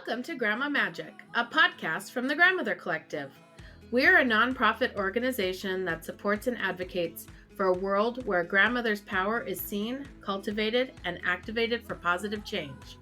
Welcome to Grandma Magic, a podcast from the Grandmother Collective. We're a nonprofit organization that supports and advocates for a world where grandmother's power is seen, cultivated, and activated for positive change.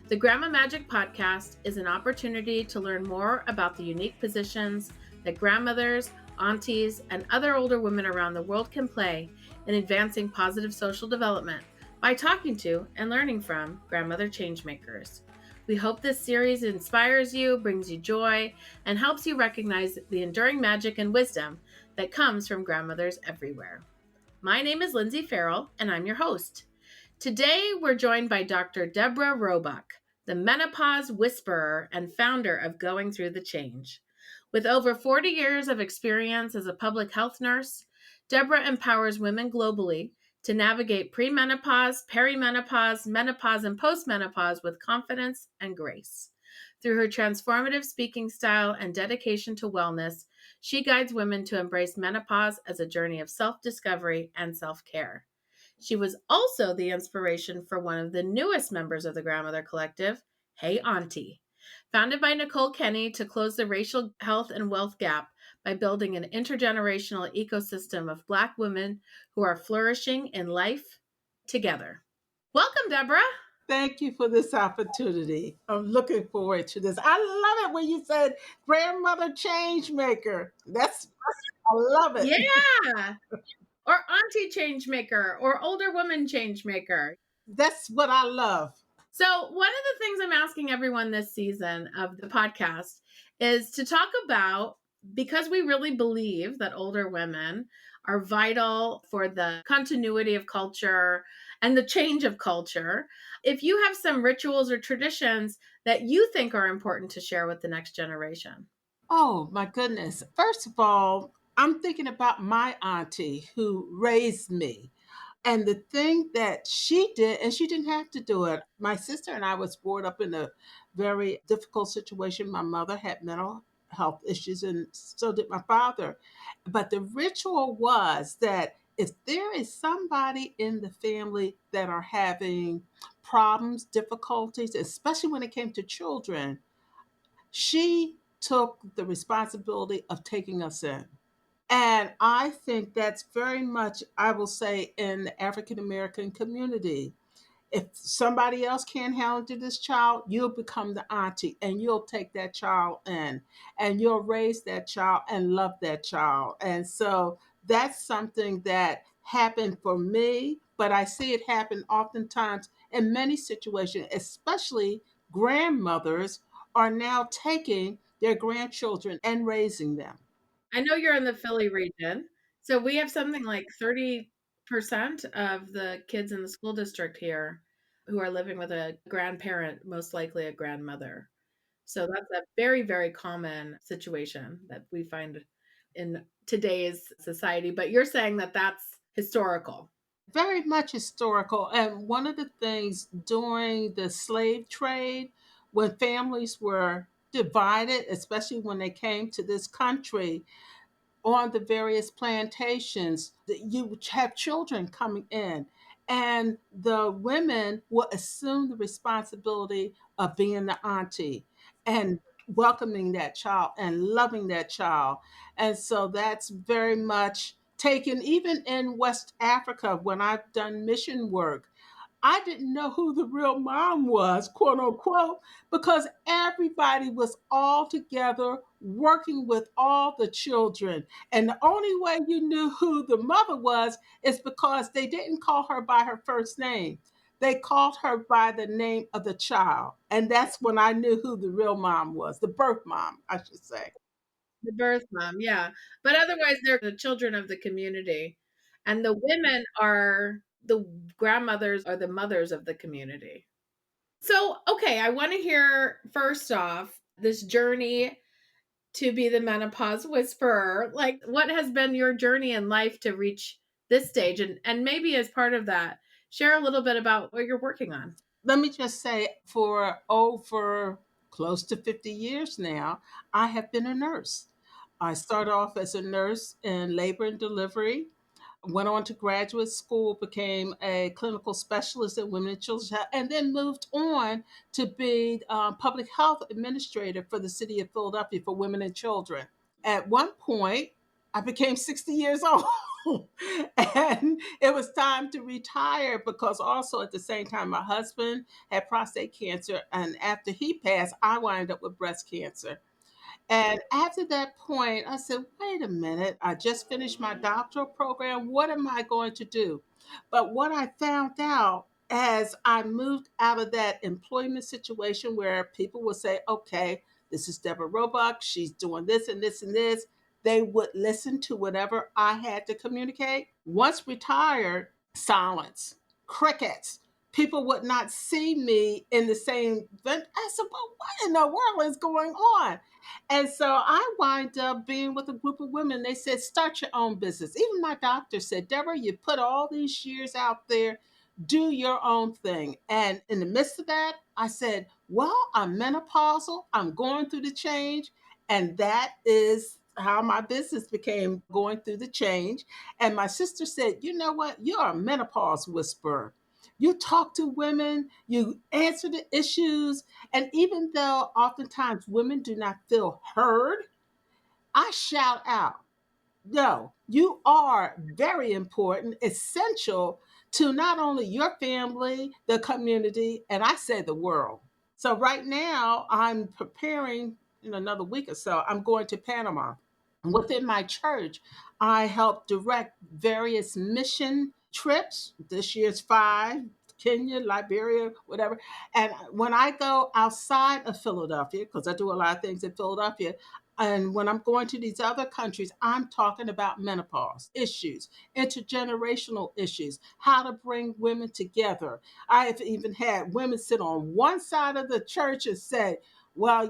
The Grandma Magic podcast is an opportunity to learn more about the unique positions that grandmothers, aunties, and other older women around the world can play in advancing positive social development by talking to and learning from grandmother changemakers. We hope this series inspires you, brings you joy, and helps you recognize the enduring magic and wisdom that comes from grandmothers everywhere. My name is Lindsay Farrell, and I'm your host. Today, we're joined by Dr. Deborah Roebuck, the Menopause Whisperer and founder of Going Through the Change. With over 40 years of experience as a public health nurse, Deborah empowers women globally to navigate premenopause, perimenopause, menopause, and postmenopause with confidence and grace. Through her transformative speaking style and dedication to wellness, she guides women to embrace menopause as a journey of self-discovery and self-care. She was also the inspiration for one of the newest members of the Grandmother Collective, Hey Auntie, founded by Nicole Kenny to close the racial health and wealth gap by building an intergenerational ecosystem of Black women who are flourishing in life together. Welcome, Deborah. Thank you for this opportunity. I'm looking forward to this. I love it when you said grandmother change maker. I love it. Yeah. Or auntie change maker or older woman change maker. That's what I love. So, one of the things I'm asking everyone this season of the podcast is to talk about, because we really believe that older women are vital for the continuity of culture and the change of culture. If you have some rituals or traditions that you think are important to share with the next generation. Oh, my goodness. First of all, I'm thinking about my auntie who raised me. And the thing that she did, and she didn't have to do it. My sister and I was brought up in a very difficult situation. My mother had mental health issues, and so did my father. But the ritual was that if there is somebody in the family that are having problems, difficulties, especially when it came to children, she took the responsibility of taking us in. And I think that's very much, I will say, in the African American community. If somebody else can't handle this child, you'll become the auntie and you'll take that child in and you'll raise that child and love that child. And so that's something that happened for me, but I see it happen oftentimes in many situations, especially grandmothers are now taking their grandchildren and raising them. I know you're in the Philly region. So, we have something like 30% of the kids in the school district here who are living with a grandparent, most likely a grandmother. So that's a very, very common situation that we find in today's society. But you're saying that that's historical. Very much historical. And one of the things during the slave trade, when families were divided, especially when they came to this country on the various plantations, you would have children coming in. And the women will assume the responsibility of being the auntie and welcoming that child and loving that child. And so that's very much taken, even in West Africa, when I've done mission work. I didn't know who the real mom was, quote unquote, because everybody was all together working with all the children. And the only way you knew who the mother was is because they didn't call her by her first name. They called her by the name of the child. And that's when I knew who the real mom was, the birth mom, I should say. The birth mom, yeah. But otherwise, they're the children of the community. And the women are the grandmothers or the mothers of the community. So, okay, I want to hear first off this journey to be the menopause whisperer. Like, what has been your journey in life to reach this stage? And maybe as part of that, share a little bit about what you're working on. Let me just say, for over close to 50 years now, I have been a nurse. I started off as a nurse in labor and delivery. went on to graduate school, became a clinical specialist in women and children's health, and then moved on to be public health administrator for the city of Philadelphia for women and children. At one point, I became 60 years old. And it was time to retire because also at the same time, my husband had prostate cancer. And after he passed, I wound up with breast cancer. And after that point, I said, wait a minute, I just finished my doctoral program. What am I going to do? But what I found out as I moved out of that employment situation where people would say, okay, this is Deborah Roebuck, she's doing this and this and this, they would listen to whatever I had to communicate. Once retired, silence, crickets. People would not see me in the same. I said, well, what in the world is going on? And so I wind up being with a group of women. They said, start your own business. Even my doctor said, Deborah, you put all these years out there, do your own thing. And in the midst of that, I said, well, I'm menopausal, I'm going through the change. And that is how my business became going through the change. And my sister said, you know what? You're a menopause whisperer. You talk to women, you answer the issues, and even though oftentimes women do not feel heard, I shout out, no, you are very important, essential to not only your family, the community, and I say the world. So right now, I'm preparing in another week or so, I'm going to Panama. Within my church, I help direct various mission trips. This year's five: Kenya, Liberia, whatever. And when I go outside of Philadelphia, because I do a lot of things in Philadelphia, and when I'm going to these other countries, I'm talking about menopause issues, intergenerational issues, how to bring women together. I've even had women sit on one side of the church and say, well,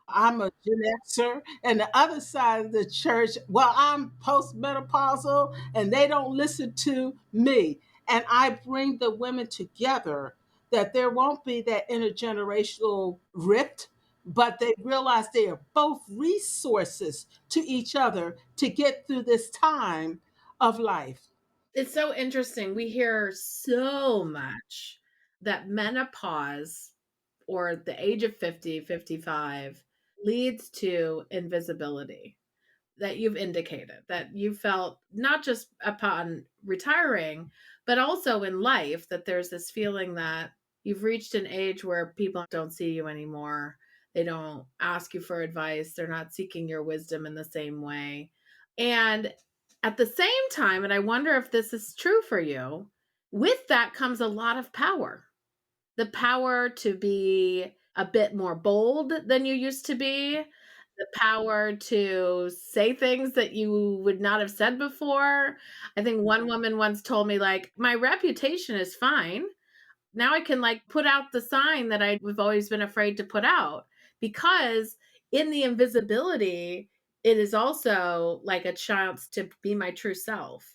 I'm a Gen Xer, and the other side of the church, well, I'm postmenopausal, and they don't listen to me. And I bring the women together that there won't be that intergenerational rift, but they realize they are both resources to each other to get through this time of life. It's so interesting. We hear so much that menopause or the age of 50, 55 leads to invisibility that you've indicated that you felt not just upon retiring, but also in life that there's this feeling that you've reached an age where people don't see you anymore. They don't ask you for advice. They're not seeking your wisdom in the same way. And at the same time, and I wonder if this is true for you, with that comes a lot of power, the power to be a bit more bold than you used to be, the power to say things that you would not have said before. I think one woman once told me, like, my reputation is fine. Now I can like put out the sign that I've always been afraid to put out because in the invisibility, it is also like a chance to be my true self.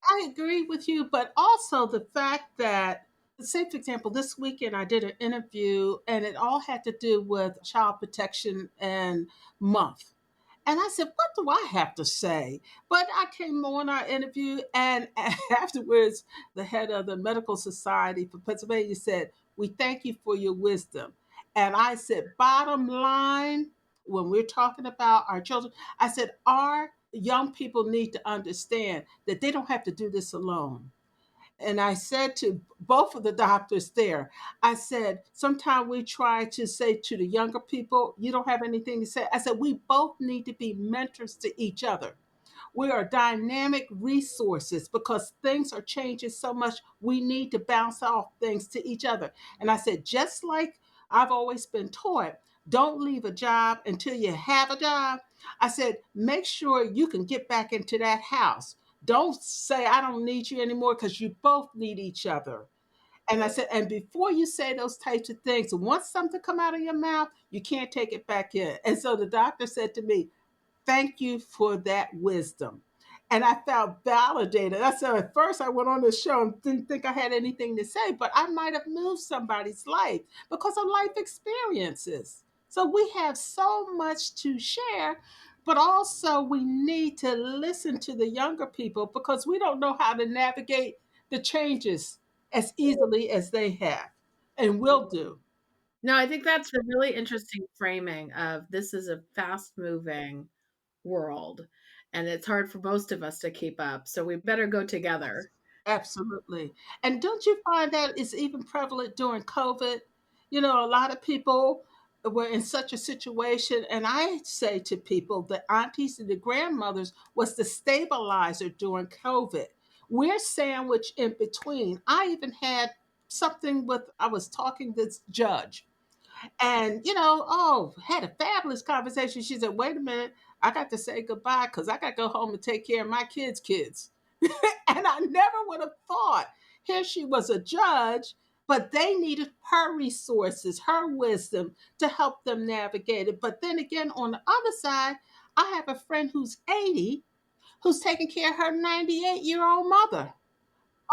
I agree with you, but also the fact that, say, for example, this weekend I did an interview and it all had to do with child protection and month. And I said, what do I have to say? But I came on our interview, and afterwards, the head of the Medical Society for Pennsylvania said, we thank you for your wisdom. And I said, bottom line, when we're talking about our children, I said, our young people need to understand that they don't have to do this alone. And I said to both of the doctors there, I said, sometimes we try to say to the younger people, you don't have anything to say. I said, we both need to be mentors to each other. We are dynamic resources because things are changing so much. We need to bounce off things to each other. And I said, just like I've always been taught, don't leave a job until you have a job. I said, make sure you can get back into that house. Don't say, I don't need you anymore because you both need each other. And I said, and before you say those types of things, once something come out of your mouth, you can't take it back in. And so the doctor said to me, thank you for that wisdom. And I felt validated. I said, at first I went on the show and didn't think I had anything to say, but I might have moved somebody's life because of life experiences. So we have so much to share. But also, we need to listen to the younger people because we don't know how to navigate the changes as easily as they have and will do. No, I think that's a really interesting framing of this is a fast moving world and it's hard for most of us to keep up. So we better go together. Absolutely. And don't you find that it's even prevalent during COVID? You know, a lot of people were in such a situation. And I say to people, the aunties and the grandmothers was the stabilizer during COVID. We're sandwiched in between. I even had something with, I was talking to this judge and, oh, had a fabulous conversation. She said, wait a minute, I got to say goodbye because I got to go home and take care of my kids. And I never would have thought. Here she was a judge, but they needed her resources, her wisdom to help them navigate it. But then again, on the other side, I have a friend who's 80 who's taking care of her 98-year-old mother.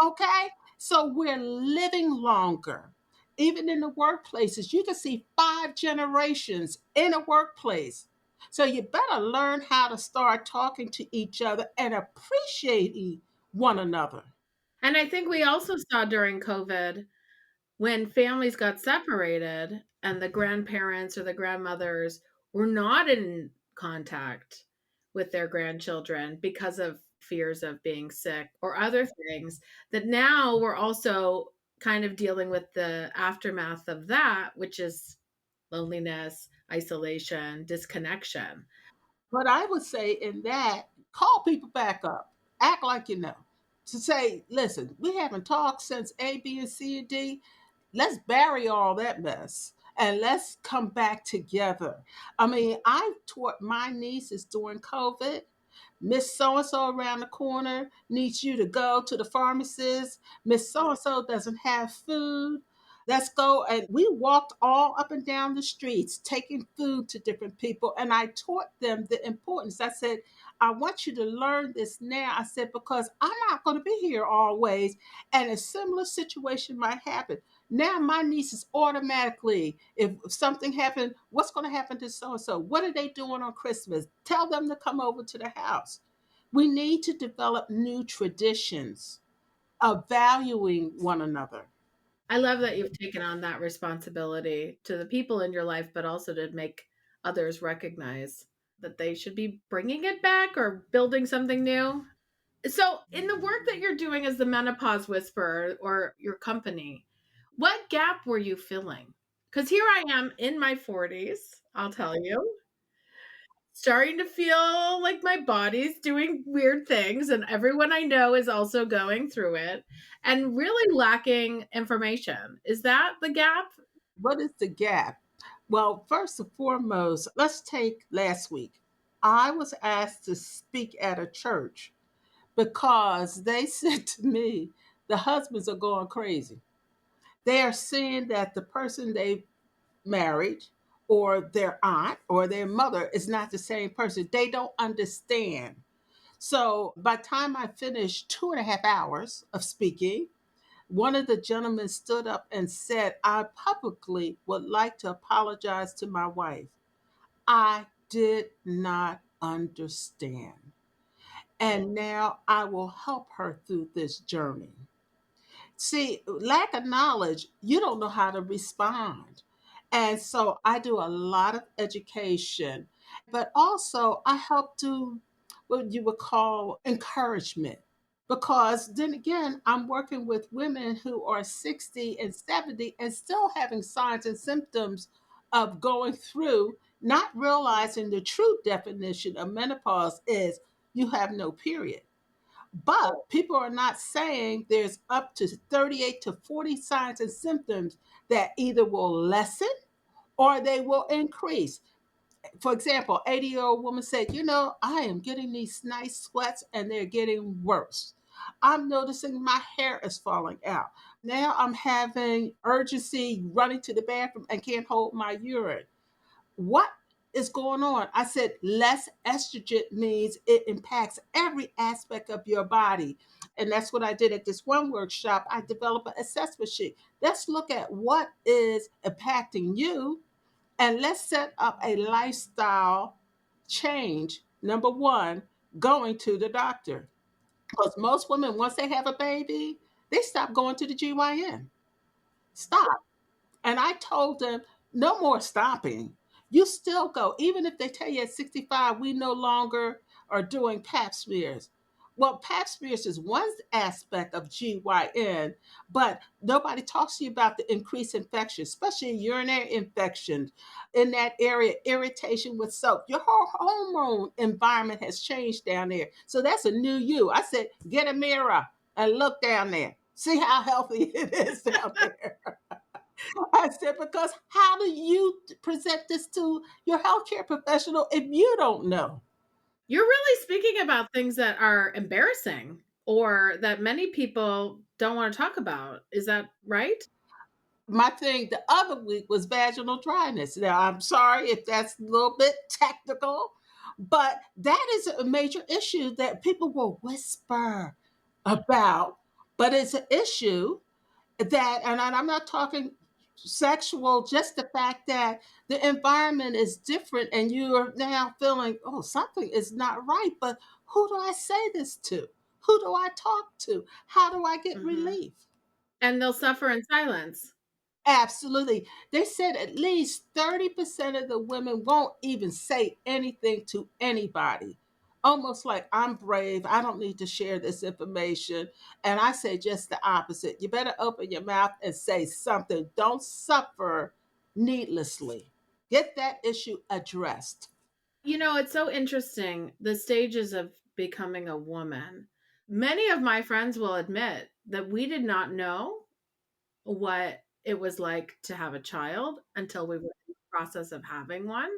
Okay? So we're living longer. Even in the workplaces, you can see 5 generations in a workplace. So you better learn how to start talking to each other and appreciating one another. And I think we also saw during COVID when families got separated and the grandparents or the grandmothers were not in contact with their grandchildren because of fears of being sick or other things, that now we're also kind of dealing with the aftermath of that, which is loneliness, isolation, disconnection. But I would say in that, call people back up. Act like you know. To say, listen, we haven't talked since A, B, and C and D. Let's bury all that mess and let's come back together. I mean, I taught my nieces during COVID. Miss So and so around the corner needs you to go to the pharmacist. Miss So and so doesn't have food. Let's go. And we walked all up and down the streets taking food to different people. And I taught them the importance. I said, I want you to learn this now. I said, because I'm not going to be here always. And a similar situation might happen. Now my nieces automatically, if something happened, what's going to happen to so and so? What are they doing on Christmas? Tell them to come over to the house. We need to develop new traditions of valuing one another. I love that you've taken on that responsibility to the people in your life, but also to make others recognize that they should be bringing it back or building something new. So, in the work that you're doing as the Menopause Whisperer or your company, what gap were you filling? Because here I am in my 40s, I'll tell you, starting to feel like my body's doing weird things, and everyone I know is also going through it and really lacking information. Is that the gap? What is the gap? Well, first and foremost, let's take last week. I was asked to speak at a church because they said to me, the husbands are going crazy. They are seeing that the person they married or their aunt or their mother is not the same person. They don't understand. So by the time I finished 2.5 hours of speaking, one of the gentlemen stood up and said, I publicly would like to apologize to my wife. I did not understand. And now I will help her through this journey. See, lack of knowledge, you don't know how to respond. And so I do a lot of education, but also I help do what you would call encouragement. Because then again, I'm working with women who are 60 and 70 and still having signs and symptoms of going through, not realizing the true definition of menopause is you have no period. But people are not saying there's up to 38 to 40 signs and symptoms that either will lessen or they will increase. For example, 80-year-old woman said, I am getting these nice sweats and they're getting worse. I'm noticing my hair is falling out. Now I'm having urgency running to the bathroom and can't hold my urine. What is going on? I said, less estrogen means it impacts every aspect of your body. And that's what I did at this one workshop. I developed an assessment sheet. Let's look at what is impacting you and let's set up a lifestyle change, number one, going to the doctor. Because most women, once they have a baby, they stop going to the GYN. Stop. And I told them, no more stopping. You still go. Even if they tell you at 65, we no longer are doing pap smears. Well, pap smears is one aspect of GYN, but nobody talks to you about the increased infection, especially urinary infections in that area, irritation with soap. Your whole hormone environment has changed down there. So that's a new you. I said, get a mirror and look down there. See how healthy it is down there. I said, because how do you present this to your healthcare professional if you don't know? You're really speaking about things that are embarrassing or that many people don't want to talk about. Is that right? My thing the other week was vaginal dryness. Now, I'm sorry if that's a little bit technical, but that is a major issue that people will whisper about. But it's an issue that, and I'm not talking sexual, just the fact that the environment is different and you are now feeling, oh, something is not right. But who do I say this to? Who do I talk to? How do I get Mhm. relief? And they'll suffer in silence. Absolutely. They said at least 30% of the women won't even say anything to anybody. Almost like I'm brave. I don't need to share this information. And I say just the opposite. You better open your mouth and say something. Don't suffer needlessly. Get that issue addressed. You know, it's so interesting the stages of becoming a woman. Many of my friends will admit that we did not know what it was like to have a child until we were in the process of having one.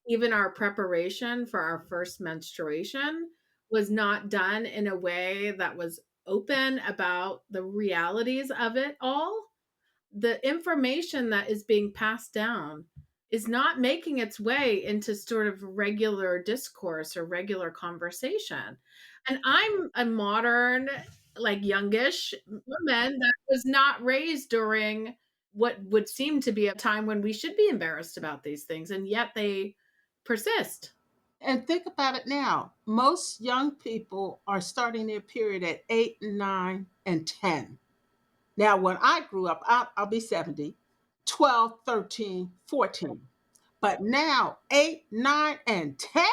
Even our preparation for our first menstruation was not done in a way that was open about the realities of it all. The information that is being passed down is not making its way into sort of regular discourse or regular conversation. And I'm a modern, like youngish woman that was not raised during what would seem to be a time when we should be embarrassed about these things, and yet they persist. And think about it now. Most young people are starting their period at 8, 9, and 10. Now, when I grew up, I'll be 70, 12, 13, 14. But now, 8, 9, and 10?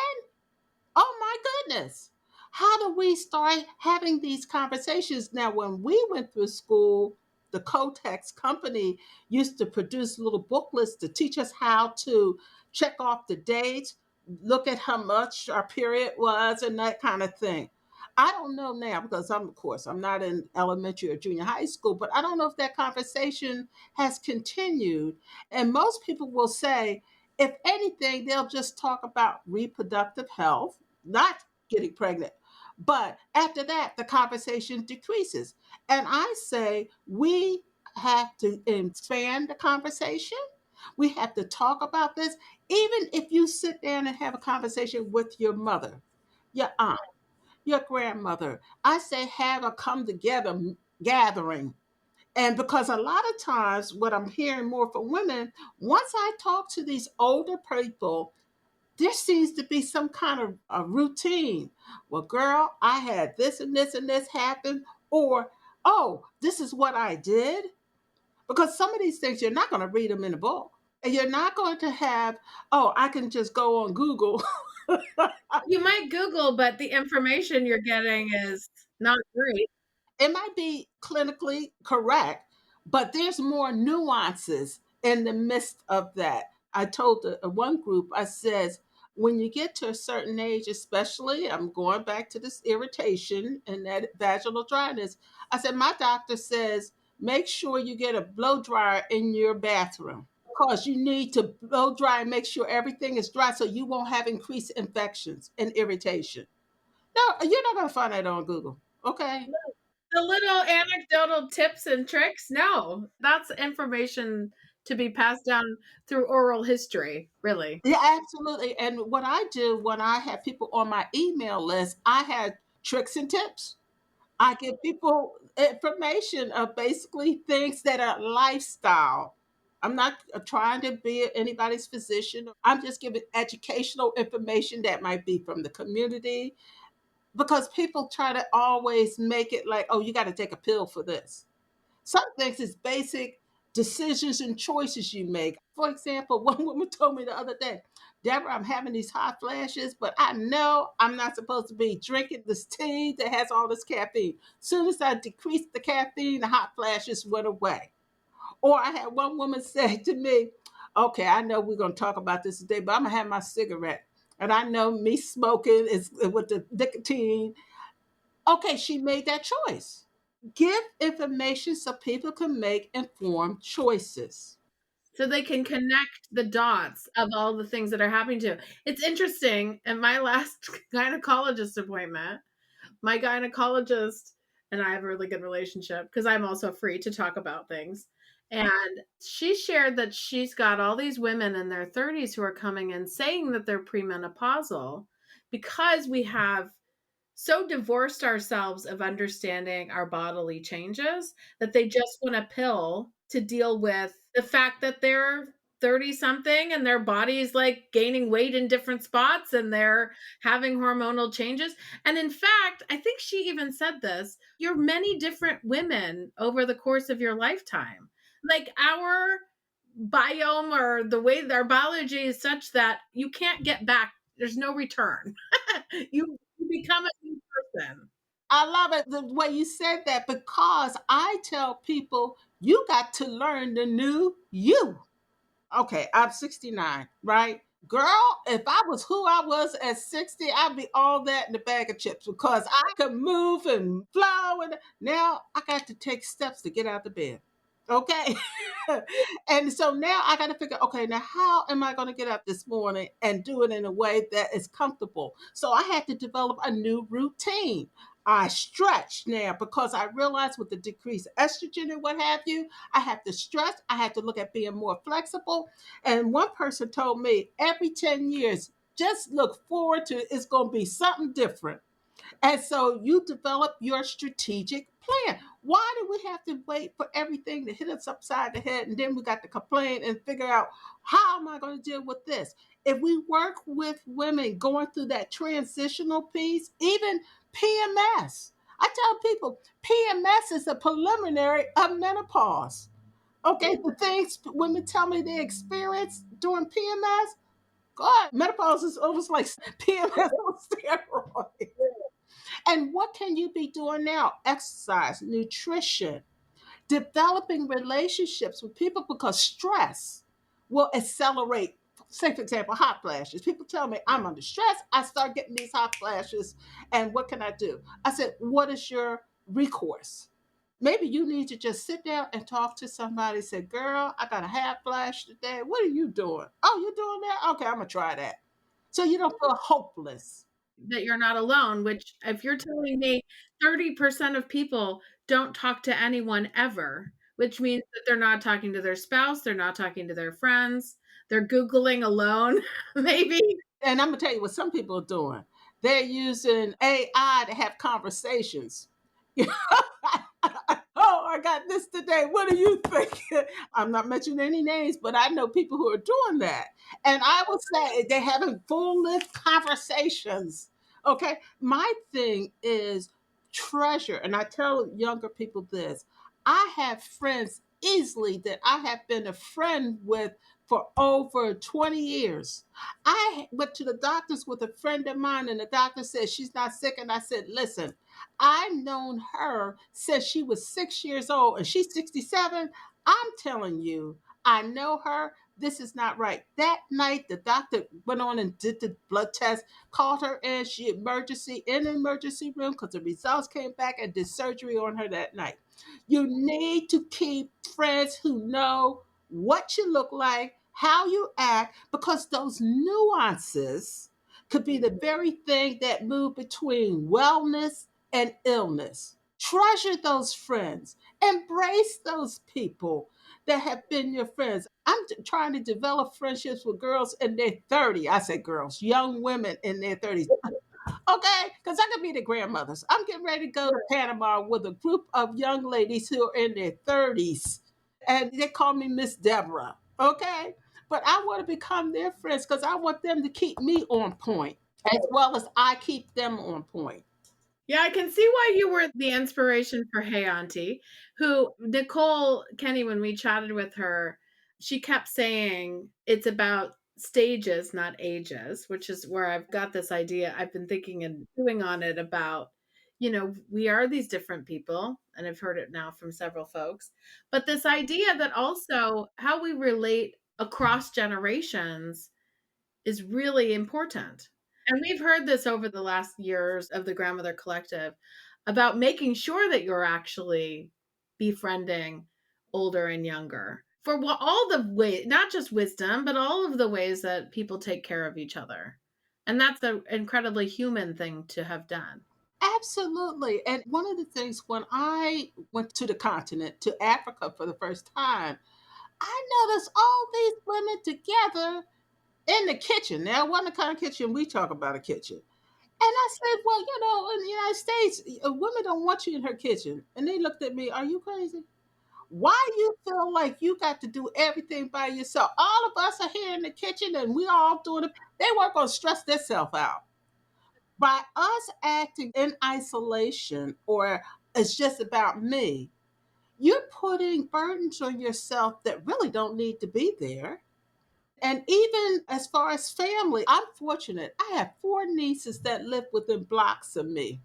Oh my goodness. How do we start having these conversations? Now, when we went through school, the Kotex company used to produce little booklets to teach us how to check off the dates, look at how much our period was, and that kind of thing. I don't know now because I'm, of course, I'm not in elementary or junior high school, but I don't know if that conversation has continued. And most people will say, if anything, they'll just talk about reproductive health, not getting pregnant. But after that, the conversation decreases. And I say we have to expand the conversation. We have to talk about this. Even if you sit down and have a conversation with your mother, your aunt, your grandmother, I say have a come together gathering. And because a lot of times, what I'm hearing more from women, once I talk to these older people, there seems to be some kind of a routine. Well, girl, I had this and this and this happen, or oh, this is what I did. Because some of these things you're not going to read them in a book, and you're not going to have. Oh, I can just go on Google. You might Google, but the information you're getting is not great. It might be clinically correct, but there's more nuances in the midst of that. I told one group, I says, when you get to a certain age, especially, I'm going back to this irritation and that vaginal dryness. I said, my doctor says, make sure you get a blow dryer in your bathroom because you need to blow dry and make sure everything is dry so you won't have increased infections and irritation. No, you're not going to find that on Google. Okay. The little anecdotal tips and tricks, no, that's information to be passed down through oral history, really. Yeah, absolutely. And what I do when I have people on my email list, I have tricks and tips. I give people information of basically things that are lifestyle. I'm not trying to be anybody's physician. I'm just giving educational information that might be from the community, because people try to always make it like, oh, you got to take a pill for this. Some things is basic decisions and choices you make. For example, one woman told me the other day, Deborah, I'm having these hot flashes, but I know I'm not supposed to be drinking this tea that has all this caffeine. Soon as I decreased the caffeine, the hot flashes went away. Or I had one woman say to me, okay, I know we're going to talk about this today, but I'm going to have my cigarette. And I know me smoking is with the nicotine. Okay, she made that choice. Give information so people can make informed choices. So they can connect the dots of all the things that are happening to. It's interesting. At my last gynecologist appointment, my gynecologist and I have a really good relationship because I'm also free to talk about things. And she shared that she's got all these women in their 30s who are coming in saying that they're premenopausal because we have so divorced ourselves of understanding our bodily changes that they just want a pill to deal with the fact that they're 30 something and their body's like gaining weight in different spots and they're having hormonal changes. And in fact, I think she even said this, you're many different women over the course of your lifetime. Like our biome or the way that our biology is such that you can't get back. There's no return. You become a new person. I love it the way you said that, because I tell people you got to learn the new you. Okay, I'm 69, right? Girl, if I was who I was at 60, I'd be all that in a bag of chips, because I could move and flow. And now I got to take steps to get out of bed. Okay. And so now I got to figure, okay, now how am I going to get up this morning and do it in a way that is comfortable? So I had to develop a new routine. I stretch now because I realized with the decreased estrogen and what have you, I have to stretch. I have to look at being more flexible. And one person told me every 10 years, just look forward to it's going to be something different. And so you develop your strategic plan. Why do we have to wait for everything to hit us upside the head and then we got to complain and figure out how am I going to deal with this? If we work with women going through that transitional piece, even PMS, I tell people PMS is a preliminary of menopause. Okay, the things women tell me they experience during PMS, God, menopause is almost like PMS on steroids. And what can you be doing now? Exercise, nutrition, developing relationships with people, because stress will accelerate. Say, for example, hot flashes. People tell me I'm under stress. I start getting these hot flashes. And what can I do? I said, what is your recourse? Maybe you need to just sit down and talk to somebody. Say, girl, I got a hot flash today. What are you doing? Oh, you're doing that? Okay, I'm going to try that. So you don't feel hopeless. That you're not alone, which if you're telling me 30% of people don't talk to anyone ever, which means that they're not talking to their spouse, they're not talking to their friends, they're Googling alone, maybe. And I'm gonna tell you what some people are doing. They're using AI to have conversations. Oh, I got this today. What do you think? I'm not mentioning any names, but I know people who are doing that. And I would say they're having full length conversations. Okay. My thing is treasure. And I tell younger people this, I have friends easily that I have been a friend with for over 20 years. I went to the doctors with a friend of mine, and the doctor said she's not sick. And I said, listen, I've known her since she was 6 years old and she's 67. I'm telling you, I know her. This is not right. That night, the doctor went on and did the blood test, called her in. She emergency in the emergency room because the results came back, and did surgery on her that night. You need to keep friends who know what you look like, how you act, because those nuances could be the very thing that move between wellness and illness. Treasure those friends. Embrace those people that have been your friends. Trying to develop friendships with girls in their 30s. I say girls, young women in their 30s. Okay, because I could be the grandmothers. I'm getting ready to go to Panama with a group of young ladies who are in their 30s. and they call me Miss Deborah. Okay. But I want to become their friends because I want them to keep me on point as well as I keep them on point. Yeah, I can see why you were the inspiration for Hey Auntie, who Nicole Kenny, when we chatted with her, she kept saying it's about stages, not ages, which is where I've got this idea. I've been thinking and doing on it about, we are these different people, and I've heard it now from several folks. But this idea that also how we relate across generations is really important. And we've heard this over the last years of the Grandmother Collective about making sure that you're actually befriending older and younger for all the way, not just wisdom, but all of the ways that people take care of each other. And that's an incredibly human thing to have done. Absolutely. And one of the things when I went to the continent, to Africa for the first time, I noticed all these women together in the kitchen. Now, it wasn't the kind of kitchen we talk about a kitchen. And I said, well, in the United States, women don't want you in her kitchen. And they looked at me, are you crazy? Why you feel like you got to do everything by yourself? All of us are here in the kitchen and we all doing it. They weren't going to stress themselves out. By us acting in isolation or it's just about me, you're putting burdens on yourself that really don't need to be there. And even as far as family, I'm fortunate. I have four nieces that live within blocks of me.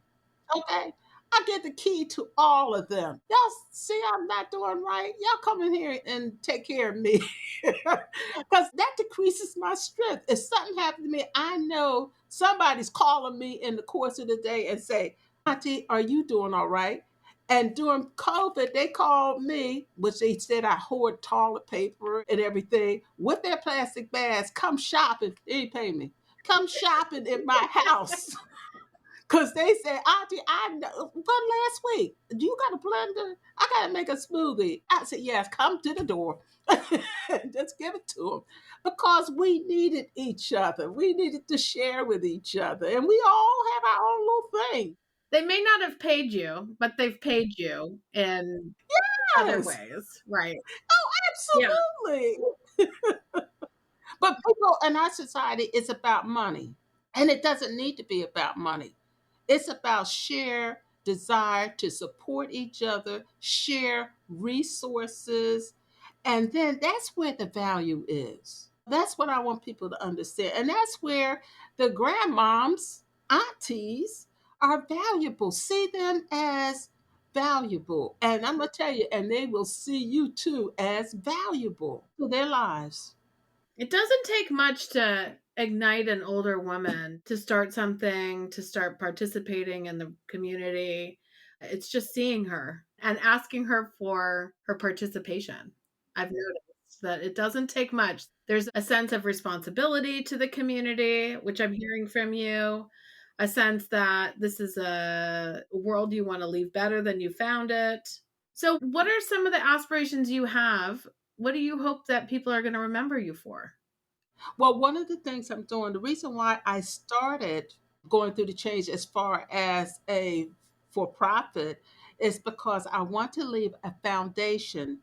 Okay. I get the key to all of them. Y'all see I'm not doing right. Y'all come in here and take care of me. Because that decreases my strength. If something happened to me, I know somebody's calling me in the course of the day and say, Auntie, are you doing all right? And during COVID, they called me, which they said I hoard toilet paper and everything, with their plastic bags. Come shopping. They didn't pay me. Come shopping in my house. Because they said, Auntie, I know. What last week? Do you got a blender? I got to make a smoothie. I said, yes, come to the door. Just give it to them. Because we needed each other. We needed to share with each other. And we all have our own little thing. They may not have paid you, but they've paid you in other Yes, ways. Right. Yeah. absolutely. But people in our society, it's about money. And it doesn't need to be about money. It's about sheer desire to support each other, share resources, and then that's where the value is. That's what I want people to understand. And that's where the grandmoms, aunties are valuable. See them as valuable. And I'm going to tell you, and they will see you too as valuable to their lives. It doesn't take much to ignite an older woman to start something, to start participating in the community. It's just seeing her and asking her for her participation. I've noticed that it doesn't take much. There's a sense of responsibility to the community, which I'm hearing from you, a sense that this is a world you want to leave better than you found it. So, what are some of the aspirations you have? What do you hope that people are going to remember you for? Well, one of the things I'm doing, the reason why I started going through the change as far as a for profit is because I want to leave a foundation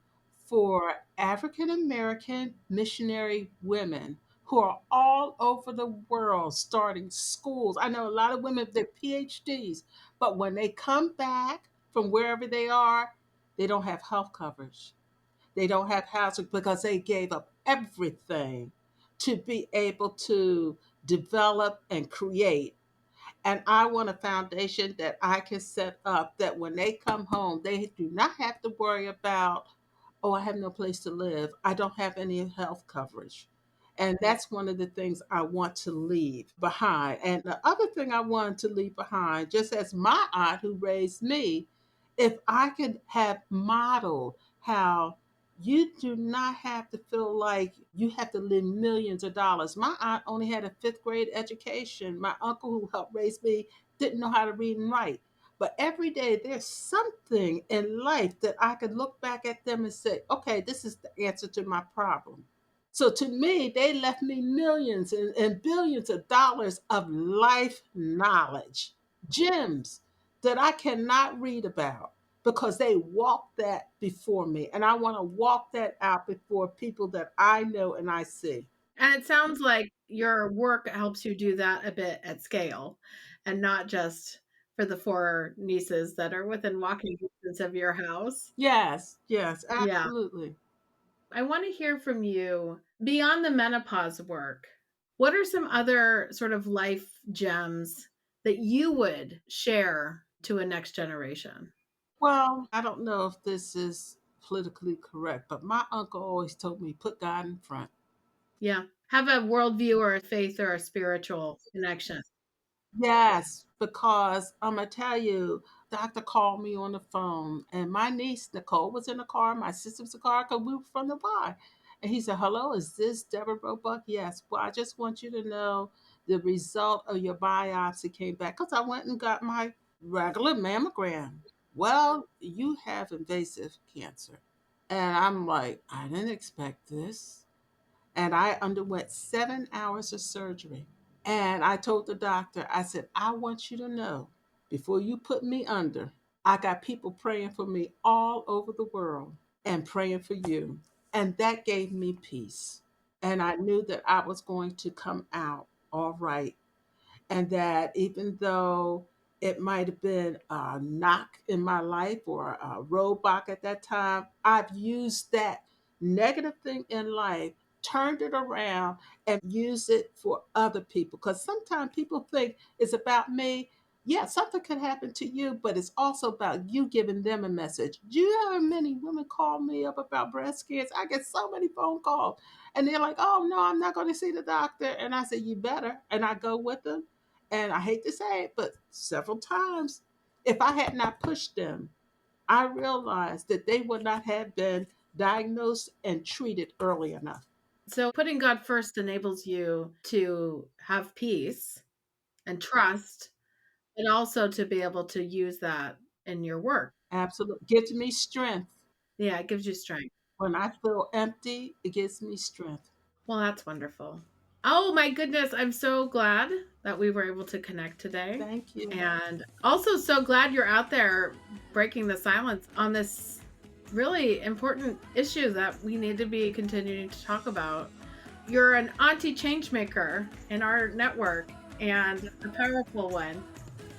for African American missionary women who are all over the world starting schools. I know a lot of women, they're PhDs, but when they come back from wherever they are, they don't have health coverage. They don't have housing because they gave up everything to be able to develop and create. And I want a foundation that I can set up that when they come home, they do not have to worry about, oh, I have no place to live. I don't have any health coverage. And that's one of the things I want to leave behind. And the other thing I wanted to leave behind, just as my aunt who raised me, if I could have modeled how you do not have to feel like you have to live millions of dollars. My aunt only had a fifth grade education. My uncle who helped raise me didn't know how to read and write. But every day there's something in life that I could look back at them and say, okay, this is the answer to my problem. So to me, they left me millions and billions of dollars of life knowledge, gems that I cannot read about. because they walked that before me. And I want to walk that out before people that I know and I see. And it sounds like your work helps you do that a bit at scale and not just for the 4 nieces that are within walking distance of your house. Yes, yes, Yeah. absolutely. I want to hear from you beyond the menopause work. What are some other sort of life gems that you would share to a next generation? Well, I don't know if this is politically correct, but my uncle always told me put God in front. Yeah. Have a worldview or a faith or a spiritual connection. Yes, because I'm gonna tell you, doctor called me on the phone, and my niece Nicole was in the car. My sister was in the car because we were from the bar, and he said, "Hello, is this Deborah Roebuck?" Yes. Well, I just want you to know the result of your biopsy came back because I went and got my regular mammogram. Well, you have invasive cancer, and I'm like, I didn't expect this, and I underwent 7 hours of surgery. And I told the doctor, I said, I want you to know before you put me under, I got people praying for me all over the world and praying for you. And that gave me peace. And I knew that I was going to come out all right, and that even though it might have been a knock in my life or a roadblock at that time, I've used that negative thing in life, turned it around, and used it for other people. Because sometimes people think it's about me. Yeah, something could happen to you, but it's also about you giving them a message. Do you know how many women call me up about breast cancer? I get so many phone calls, and they're like, "Oh no, I'm not going to see the doctor." And I say, "You better." And I go with them, and I hate to say it, but several times, if I had not pushed them, I realized that they would not have been diagnosed and treated early enough. So putting God first enables you to have peace and trust, and also to be able to use that in your work. Absolutely. Gives me strength. Yeah, it gives you strength. When I feel empty, it gives me strength. Well, that's wonderful. Oh my goodness, I'm so glad that we were able to connect today. Thank you. And also so glad you're out there breaking the silence on this really important issue that we need to be continuing to talk about. You're an auntie changemaker in our network and a powerful one.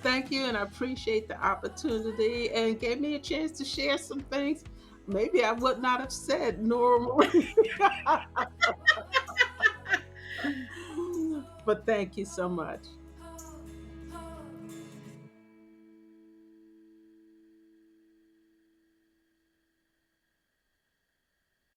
Thank you, and I appreciate the opportunity and gave me a chance to share some things maybe I would not have said normally. But thank you so much.